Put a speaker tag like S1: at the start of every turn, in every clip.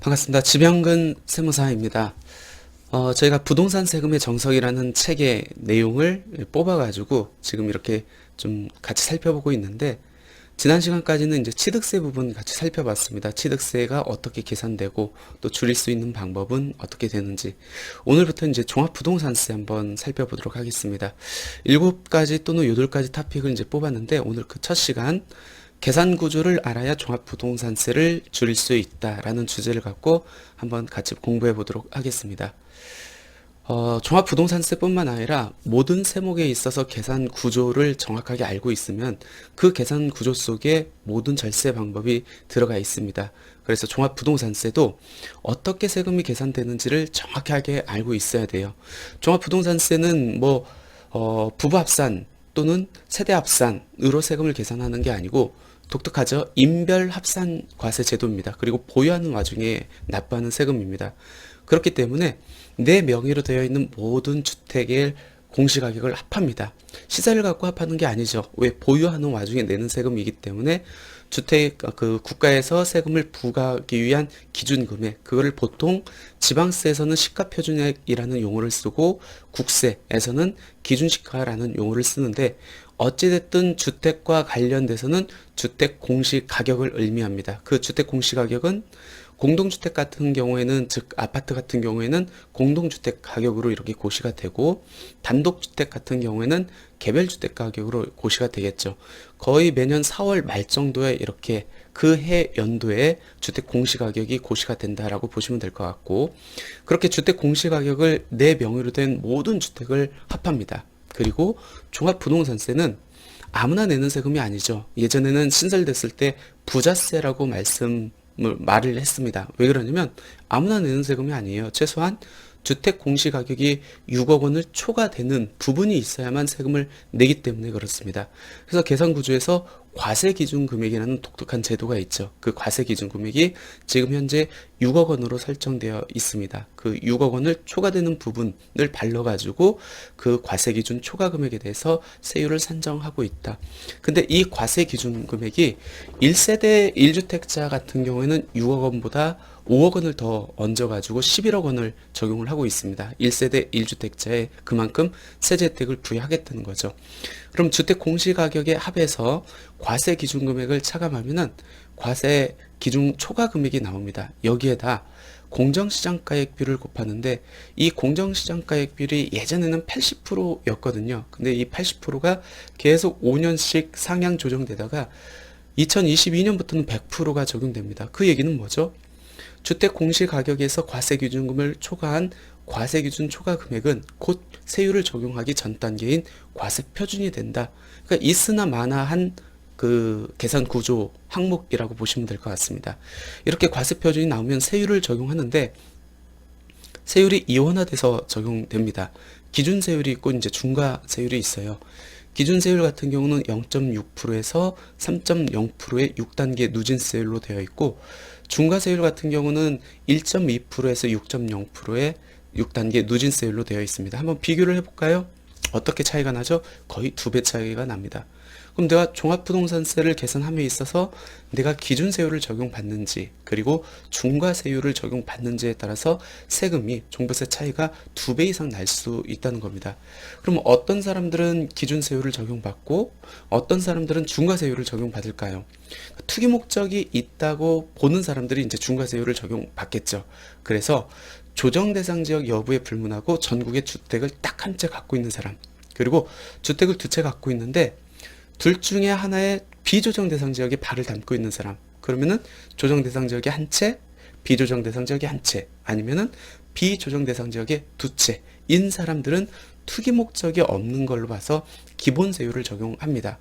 S1: 반갑습니다. 지병근 세무사입니다. 저희가 부동산 세금의 정석이라는 책의 내용을 뽑아가지고 지금 이렇게 좀 같이 살펴보고 있는데, 지난 시간까지는 이제 취득세 부분 같이 살펴봤습니다. 취득세가 어떻게 계산되고 또 줄일 수 있는 방법은 어떻게 되는지. 오늘부터 이제 종합부동산세 한번 살펴보도록 하겠습니다. 7가지 또는 8가지 토픽을 이제 뽑았는데, 오늘 그 첫 시간 계산 구조를 알아야 종합부동산세를 줄일 수 있다라는 주제를 갖고 한번 같이 공부해 보도록 하겠습니다. 종합부동산세뿐만 아니라 모든 세목에 있어서 계산 구조를 정확하게 알고 있으면 그 계산 구조 속에 모든 절세 방법이 들어가 있습니다. 그래서 종합부동산세도 어떻게 세금이 계산되는지를 정확하게 알고 있어야 돼요. 종합부동산세는 부부합산 또는 세대합산으로 세금을 계산하는 게 아니고 독특하죠. 인별합산 과세 제도입니다. 그리고 보유하는 와중에 납부하는 세금입니다. 그렇기 때문에 내 명의로 되어 있는 모든 주택의 공시가격을 합합니다. 시세를 갖고 합하는 게 아니죠. 왜? 보유하는 와중에 내는 세금이기 때문에 주택 국가에서 세금을 부과하기 위한 기준 금액, 그거를 보통 지방세에서는 시가표준액이라는 용어를 쓰고 국세에서는 기준시가라는 용어를 쓰는데, 어찌됐든 주택과 관련돼서는 주택 공시가격을 의미합니다. 그 주택 공시가격은 공동주택 같은 경우에는, 즉 아파트 같은 경우에는 공동주택 가격으로 이렇게 고시가 되고, 단독주택 같은 경우에는 개별주택 가격으로 고시가 되겠죠. 거의 매년 4월 말 정도에 이렇게 그 해 연도에 주택 공시가격이 고시가 된다라고 보시면 될 것 같고, 그렇게 주택 공시가격을 내 명의로 된 모든 주택을 합합니다. 그리고 종합부동산세는 아무나 내는 세금이 아니죠. 예전에는 신설됐을 때 부자세라고 말을 했습니다. 왜 그러냐면 아무나 내는 세금이 아니에요. 최소한 주택 공시가격이 6억 원을 초과되는 부분이 있어야만 세금을 내기 때문에 그렇습니다. 그래서 계산구조에서 과세기준금액이라는 독특한 제도가 있죠. 그 과세기준금액이 지금 현재 6억 원으로 설정되어 있습니다. 그 6억 원을 초과되는 부분을 발라가지고 그 과세기준 초과금액에 대해서 세율을 산정하고 있다. 근데 이 과세기준금액이 1세대 1주택자 같은 경우에는 6억 원보다 5억 원을 더 얹어가지고 11억 원을 적용을 하고 있습니다. 1세대 1주택자에 그만큼 세제 혜택을 부여하겠다는 거죠. 그럼 주택 공시가격에 합해서 과세 기준 금액을 차감하면은 과세 기준 초과 금액이 나옵니다. 여기에다 공정시장가액비를 곱하는데, 이 공정시장가액비율이 예전에는 80%였거든요. 근데 이 80%가 계속 5년씩 상향 조정되다가 2022년부터는 100%가 적용됩니다. 그 얘기는 뭐죠? 주택 공시가격에서 과세기준금을 초과한 과세기준 초과금액은 곧 세율을 적용하기 전 단계인 과세표준이 된다. 그러니까 있으나 마나한 그 계산 구조 항목이라고 보시면 될 것 같습니다. 이렇게 과세표준이 나오면 세율을 적용하는데, 세율이 이원화돼서 적용됩니다. 기준세율이 있고 이제 중과세율이 있어요. 기준세율 같은 경우는 0.6%에서 3.0%의 6단계 누진세율로 되어 있고, 중과세율 같은 경우는 1.2%에서 6.0%의 6단계 누진세율로 되어 있습니다. 한번 비교를 해볼까요? 어떻게 차이가 나죠? 거의 2배 차이가 납니다. 그럼 내가 종합부동산세를 계산함에 있어서 내가 기준세율을 적용받는지, 그리고 중과세율을 적용받는지에 따라서 세금이, 종부세 차이가 2배 이상 날 수 있다는 겁니다. 그럼 어떤 사람들은 기준세율을 적용받고 어떤 사람들은 중과세율을 적용받을까요? 투기 목적이 있다고 보는 사람들이 이제 중과세율을 적용받겠죠. 그래서 조정 대상 지역 여부에 불문하고 전국의 주택을 딱 한 채 갖고 있는 사람, 그리고 주택을 2채 갖고 있는데 둘 중에 하나의 비조정 대상 지역에 발을 담고 있는 사람, 그러면은 조정 대상 지역에 한 채, 비조정 대상 지역에 한 채, 아니면은 비조정 대상 지역에 2채인 사람들은 투기 목적이 없는 걸로 봐서 기본세율을 적용합니다.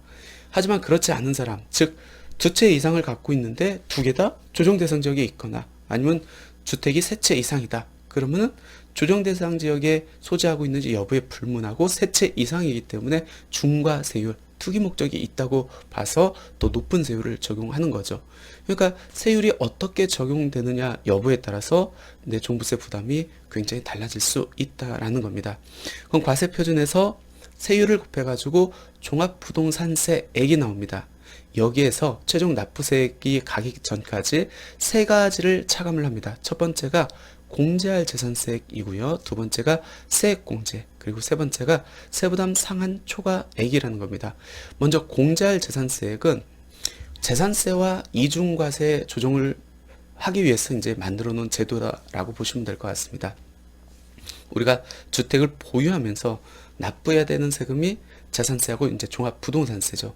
S1: 하지만 그렇지 않은 사람, 즉 2채 이상을 갖고 있는데 2개 다 조정 대상 지역에 있거나 아니면 주택이 3채 이상이다. 그러면은 조정 대상 지역에 소지하고 있는지 여부에 불문하고 3채 이상이기 때문에 중과세율, 투기 목적이 있다고 봐서 더 높은 세율을 적용하는 거죠. 그러니까 세율이 어떻게 적용되느냐 여부에 따라서 내 종부세 부담이 굉장히 달라질 수 있다라는 겁니다. 그럼 과세표준에서 세율을 곱해가지고 종합부동산세액이 나옵니다. 여기에서 최종 납부세액이 가기 전까지 세 가지를 차감을 합니다. 첫 번째가 공제할 재산세액이고요. 두 번째가 세액공제, 그리고 세 번째가 세부담 상한 초과액이라는 겁니다. 먼저 공제할 재산세액은 재산세와 이중과세 조정을 하기 위해서 이제 만들어 놓은 제도라고 보시면 될 것 같습니다. 우리가 주택을 보유하면서 납부해야 되는 세금이 재산세하고 이제 종합부동산세죠.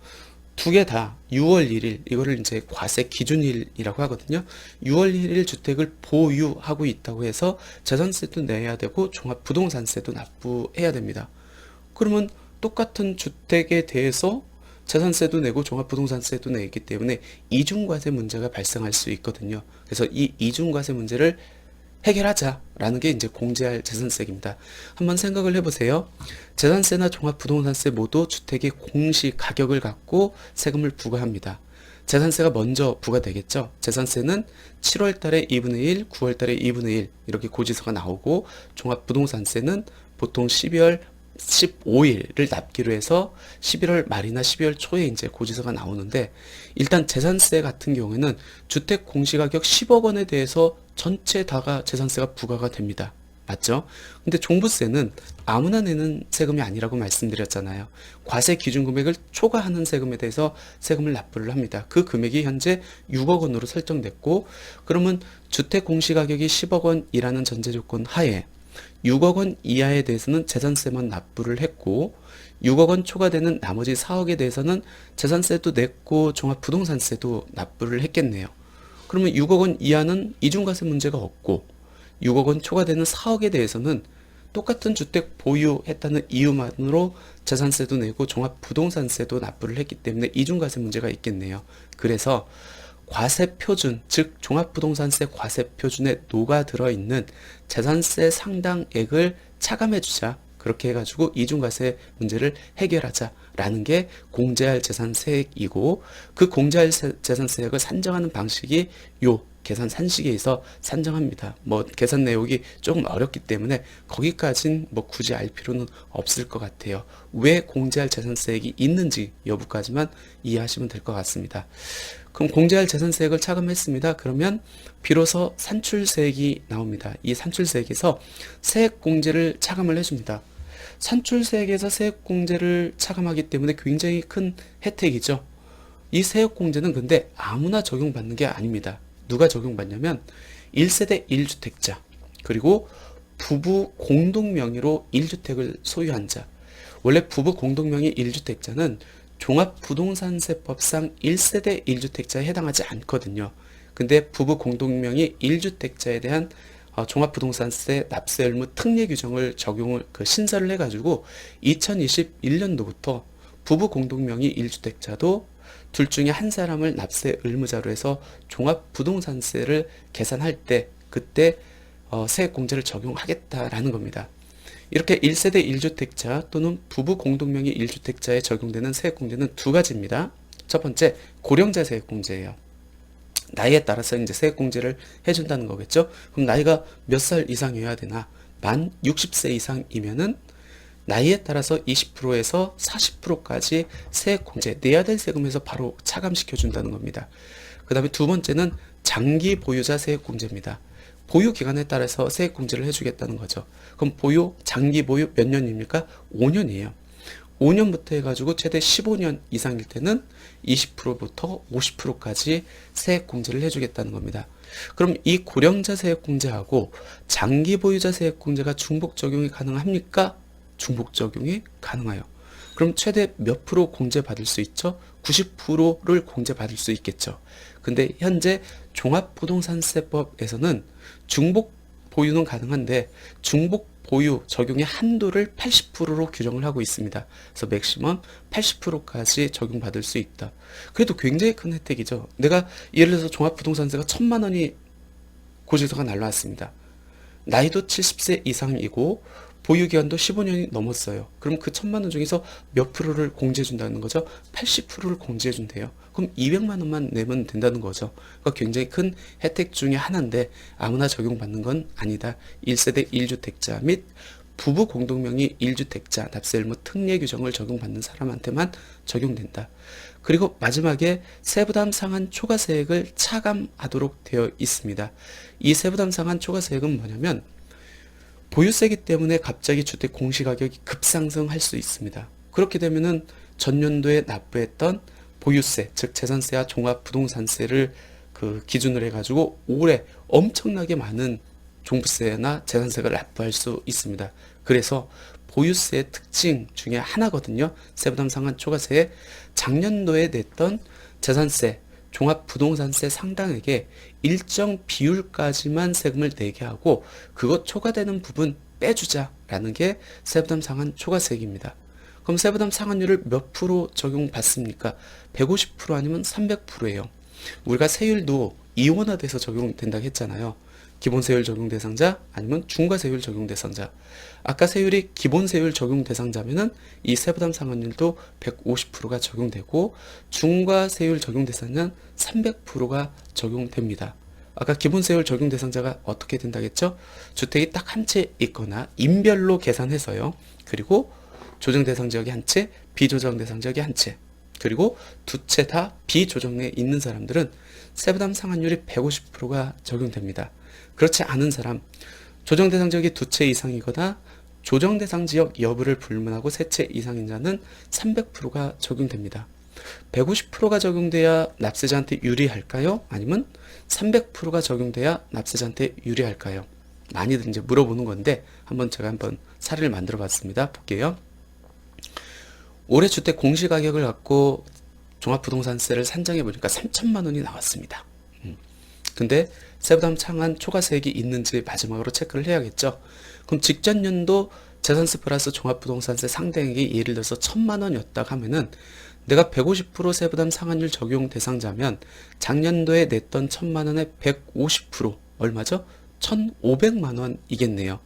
S1: 두 개 다 6월 1일, 이거를 이제 과세 기준일이라고 하거든요. 6월 1일 주택을 보유하고 있다고 해서 재산세도 내야 되고 종합부동산세도 납부해야 됩니다. 그러면 똑같은 주택에 대해서 재산세도 내고 종합부동산세도 내기 때문에 이중과세 문제가 발생할 수 있거든요. 그래서 이 이중과세 문제를 해결하자라는 게 이제 공제할 재산세입니다. 한번 생각을 해보세요. 재산세나 종합부동산세 모두 주택의 공시 가격을 갖고 세금을 부과합니다. 재산세가 먼저 부과되겠죠. 재산세는 7월 달에 2분의 1, 9월 달에 2분의 1 이렇게 고지서가 나오고, 종합부동산세는 보통 12월 15일을 납기로 해서 11월 말이나 12월 초에 이제 고지서가 나오는데, 일단 재산세 같은 경우에는 주택 공시가격 10억 원에 대해서 전체 다가 재산세가 부과가 됩니다. 맞죠? 근데 종부세는 아무나 내는 세금이 아니라고 말씀드렸잖아요. 과세 기준 금액을 초과하는 세금에 대해서 세금을 납부를 합니다. 그 금액이 현재 6억 원으로 설정됐고, 그러면 주택 공시가격이 10억 원이라는 전제 조건 하에 6억 원 이하에 대해서는 재산세만 납부를 했고, 6억 원 초과되는 나머지 4억에 대해서는 재산세도 냈고 종합부동산세도 납부를 했겠네요. 그러면 6억 원 이하는 이중과세 문제가 없고, 6억 원 초과되는 4억에 대해서는 똑같은 주택 보유했다는 이유만으로 재산세도 내고 종합부동산세도 납부를 했기 때문에 이중과세 문제가 있겠네요. 그래서 과세표준, 즉 종합부동산세 과세표준에 녹아들어 있는 재산세 상당액을 차감해주자, 그렇게 해가지고 이중과세 문제를 해결하자라는 게 공제할 재산세액이고, 그 공제할 재산세액을 산정하는 방식이 요 계산 산식에서 산정합니다. 뭐 계산 내용이 조금 어렵기 때문에 거기까진 뭐 굳이 알 필요는 없을 것 같아요. 왜 공제할 재산세액이 있는지 여부까지만 이해하시면 될 것 같습니다. 그럼 공제할 재산세액을 차감했습니다. 그러면 비로소 산출세액이 나옵니다. 이 산출세액에서 세액공제를 차감을 해줍니다. 산출세액에서 세액공제를 차감하기 때문에 굉장히 큰 혜택이죠. 이 세액공제는 근데 아무나 적용받는 게 아닙니다. 누가 적용받냐면 1세대 1주택자, 그리고 부부 공동명의로 1주택을 소유한 자. 원래 부부 공동명의 1주택자는 종합부동산세법상 1세대 1주택자에 해당하지 않거든요. 근데 부부 공동명의 1주택자에 대한 종합부동산세 납세 의무 특례 규정을 적용을 신설을 해가지고 2021년도부터 부부 공동명의 1주택자도 둘 중에 한 사람을 납세 의무자로 해서 종합부동산세를 계산할 때 그때 세액공제를 적용하겠다라는 겁니다. 이렇게 1세대 1주택자 또는 부부 공동명의 1주택자에 적용되는 세액공제는 두 가지입니다. 첫 번째, 고령자 세액공제예요. 나이에 따라서 이제 세액공제를 해준다는 거겠죠. 그럼 나이가 몇 살 이상이어야 되나? 만 60세 이상이면은 나이에 따라서 20%에서 40%까지 세액공제, 내야 될 세금에서 바로 차감시켜 준다는 겁니다. 그 다음에 두 번째는 장기 보유자 세액공제입니다. 보유 기간에 따라서 세액공제를 해주겠다는 거죠. 그럼 장기 보유 몇 년입니까? 5년이에요. 5년부터 해가지고 최대 15년 이상일 때는 20%부터 50%까지 세액공제를 해주겠다는 겁니다. 그럼 이 고령자 세액공제하고 장기 보유자 세액공제가 중복 적용이 가능합니까? 중복 적용이 가능해요. 그럼 최대 몇 프로 공제받을 수 있죠? 90%를 공제받을 수 있겠죠. 근데 현재 종합부동산세법에서는 중복 보유는 가능한데 중복 보유 적용의 한도를 80%로 규정을 하고 있습니다. 그래서 맥시멈 80%까지 적용받을 수 있다. 그래도 굉장히 큰 혜택이죠. 내가 예를 들어서 종합부동산세가 1,000만 원이 고지서가 날라왔습니다. 나이도 70세 이상이고 보유기간도 15년이 넘었어요. 그럼 그 1,000만 원 중에서 몇 프로를 공제해준다는 거죠? 80%를 공제해준대요. 그럼 200만 원만 내면 된다는 거죠. 그러니까 굉장히 큰 혜택 중에 하나인데 아무나 적용받는 건 아니다. 1세대 1주택자 및 부부 공동명의 1주택자 납세 의무 특례 규정을 적용받는 사람한테만 적용된다. 그리고 마지막에 세부담 상한 초과세액을 차감하도록 되어 있습니다. 이 세부담 상한 초과세액은 뭐냐면 보유세기 때문에 갑자기 주택 공시가격이 급상승할 수 있습니다. 그렇게 되면은 전년도에 납부했던 보유세, 즉 재산세와 종합부동산세를 기준으로 해가지고 올해 엄청나게 많은 종부세나 재산세를 납부할 수 있습니다. 그래서 보유세의 특징 중에 하나거든요. 세부담 상한 초과세에 작년도에 냈던 재산세, 종합부동산세 상당액의 일정 비율까지만 세금을 내게 하고 그것 초과되는 부분 빼주자라는 게 세부담 상한 초과세액입니다. 그럼 세부담 상한율을 몇 프로 적용받습니까? 150% 아니면 300%예요. 우리가 세율도 이원화돼서 적용된다고 했잖아요. 기본세율 적용 대상자 아니면 중과세율 적용 대상자. 아까 세율이 기본세율 적용 대상자면은 이 세부담 상한율도 150%가 적용되고 중과세율 적용 대상자는 300%가 적용됩니다. 아까 기본세율 적용 대상자가 어떻게 된다겠죠? 주택이 딱 한 채 있거나 인별로 계산해서요. 그리고 조정 대상 지역이 한 채, 비조정 대상 지역이 한 채. 그리고 두 채 다 비조정에 있는 사람들은 세부담 상한율이 150%가 적용됩니다. 그렇지 않은 사람, 조정 대상 지역이 두 채 이상이거나 조정 대상 지역 여부를 불문하고 세 채 이상인 자는 300%가 적용됩니다. 150%가 적용돼야 납세자한테 유리할까요? 아니면 300%가 적용돼야 납세자한테 유리할까요? 많이들 이제 물어보는 건데 제가 한번 사례를 만들어 봤습니다. 볼게요. 올해 주택 공시가격을 갖고 종합부동산세를 산정해 보니까 3천만 원이 나왔습니다. 근데 세부담 상한 초과세액이 있는지 마지막으로 체크를 해야겠죠. 그럼 직전 연도 재산세 플러스 종합부동산세 상대액이 예를 들어서 1,000만 원이었다고 하면은 내가 150% 세부담 상한율 적용 대상자면 작년도에 냈던 1,000만 원의 150% 얼마죠? 1,500만 원이겠네요.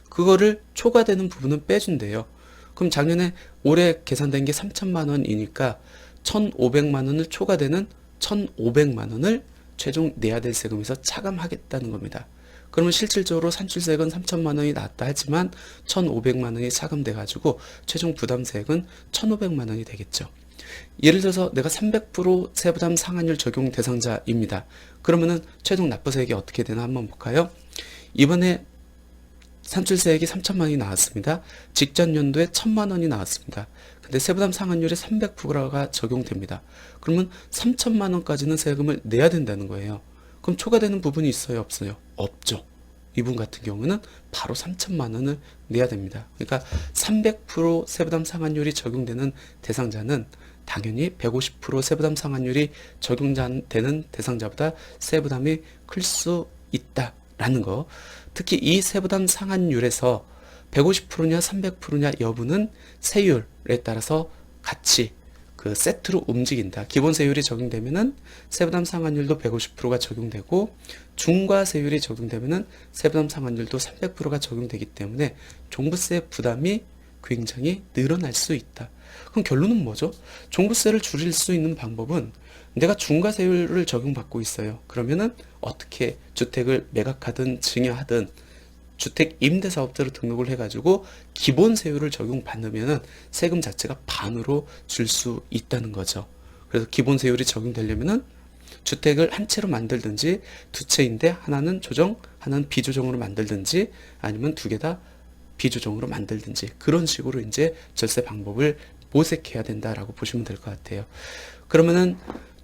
S1: 그거를 초과되는 부분은 빼준대요. 그럼 작년에 올해 계산된 게 3천만 원이니까 1,500만 원을 초과되는 1,500만 원을 최종 내야 될 세금에서 차감하겠다는 겁니다. 그러면 실질적으로 산출세액은 3천만 원이 나왔다 하지만 1,500만 원이 차감돼 가지고 최종 부담세액은 1,500만 원이 되겠죠. 예를 들어서 내가 300% 세부담 상한율 적용 대상자입니다. 그러면은 최종 납부세액이 어떻게 되나 한번 볼까요? 이번에 산출세액이 3천만 원이 나왔습니다. 직전 연도에 1,000만 원이 나왔습니다. 근데 세부담 상한율이 300%가 적용됩니다. 그러면 3천만 원까지는 세금을 내야 된다는 거예요. 그럼 초과되는 부분이 있어요, 없어요? 없죠. 이분 같은 경우는 바로 3천만 원을 내야 됩니다. 그러니까 300% 세부담 상한율이 적용되는 대상자는 당연히 150% 세부담 상한율이 적용되는 대상자보다 세부담이 클 수 있다라는 거. 특히 이 세부담 상한율에서 150%냐 300%냐 여부는 세율에 따라서 같이 세트로 움직인다. 기본세율이 적용되면은 세부담 상한율도 150%가 적용되고 중과세율이 적용되면은 세부담 상한율도 300%가 적용되기 때문에 종부세 부담이 굉장히 늘어날 수 있다. 그럼 결론은 뭐죠? 종부세를 줄일 수 있는 방법은 내가 중과세율을 적용받고 있어요. 그러면은 어떻게 주택을 매각하든 증여하든 주택 임대사업자로 등록을 해가지고 기본세율을 적용받으면은 세금 자체가 반으로 줄 수 있다는 거죠. 그래서 기본세율이 적용되려면은 주택을 한 채로 만들든지 두 채인데 하나는 조정, 하나는 비조정으로 만들든지 아니면 두 개 다 비조정으로 만들든지 그런 식으로 이제 절세 방법을 모색해야 된다라고 보시면 될 것 같아요. 그러면은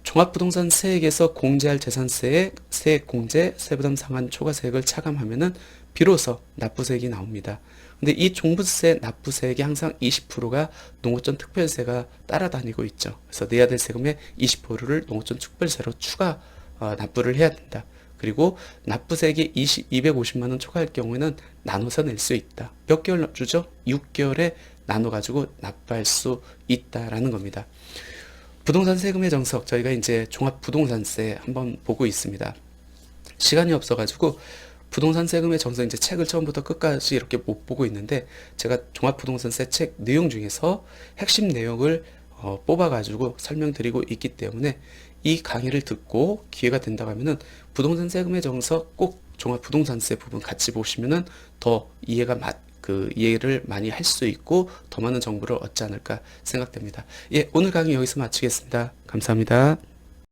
S1: 종합부동산 세액에서 공제할 재산세의 세액 공제, 세부담 상한 초과세액을 차감하면은 비로소 납부세액이 나옵니다. 근데 이 종부세 납부세액이 항상 20%가 농어촌 특별세가 따라다니고 있죠. 그래서 내야 될 세금의 20%를 농어촌 특별세로 추가 납부를 해야 된다. 그리고 납부세액이 250만 원 초과할 경우에는 나눠서 낼 수 있다. 몇 개월 주죠? 6개월에 나눠가지고 납부할 수 있다라는 겁니다. 부동산 세금의 정석, 저희가 이제 종합부동산세 한번 보고 있습니다. 시간이 없어가지고 부동산 세금의 정석 이제 책을 처음부터 끝까지 이렇게 못 보고 있는데 제가 종합부동산세 책 내용 중에서 핵심 내용을 뽑아가지고 설명드리고 있기 때문에 이 강의를 듣고 기회가 된다고 하면은 부동산 세금의 정석 꼭 종합부동산세 부분 같이 보시면은 더 이해가 그 이해를 많이 할 수 있고 더 많은 정보를 얻지 않을까 생각됩니다. 예, 오늘 강의 여기서 마치겠습니다. 감사합니다.